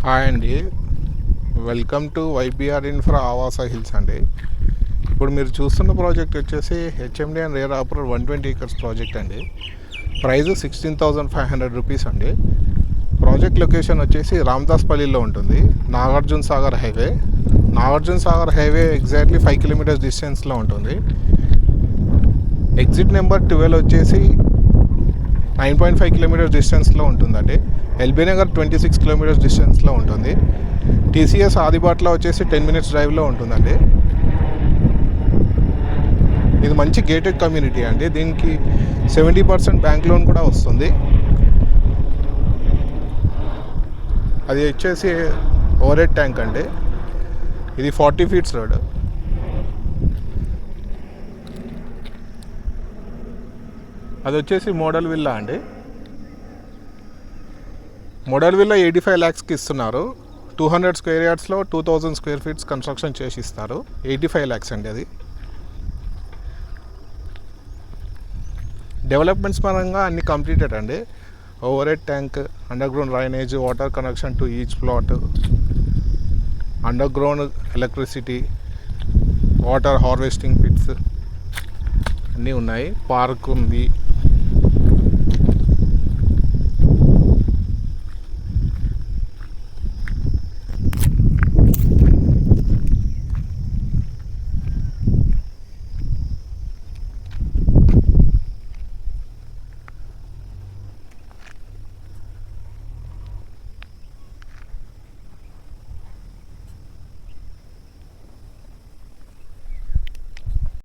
Hi అండి, welcome to YBR infra Awas hills అండి. ఇప్పుడు మీరు చూస్తున్న ప్రాజెక్ట్ వచ్చేసి HMD and rare upper 120 acres project అండి. ప్రైస్ 16,500 రూపీస్ అండి. ప్రాజెక్ట్ లొకేషన్ వచ్చేసి రామదాస్పల్లిలో ఉంటుంది, Nagarjuna Sagar highway exactly 5 kilometers డిస్టెన్స్లో ఉంటుంది. ఎగ్జిట్ నెంబర్ 12 వచ్చేసి 9.5 kilometers డిస్టెన్స్లో ఉంటుందండి. ఎల్బీ నగర్ 26 kilometers డిస్టెన్స్లో ఉంటుంది. టీసీఎస్ ఆదిబాట్లో వచ్చేసి 10 minutes డ్రైవ్లో ఉంటుందండి. ఇది మంచి గేటెడ్ కమ్యూనిటీ అండి. దీనికి 70% బ్యాంక్ లోన్ కూడా వస్తుంది. అది వచ్చేసి ఓవర్ హెడ్ ట్యాంక్ అండి. ఇది 40 feet రోడ్. అది వచ్చేసి మోడల్ విల్లా అండి. మోడల్ విల్లా 85 lakhsకి ఇస్తున్నారు. 200 square yardsలో 2000 square feet కన్స్ట్రక్షన్ చేసి ఇస్తారు. 85 lakhs అండి. అది డెవలప్మెంట్స్ పరంగా అన్ని కంప్లీటెడ్ అండి. Overhead tank, underground drainage, water connection to each plot, underground electricity, water harvesting pits అన్నీ ఉన్నాయి. పార్క్ ఉంది.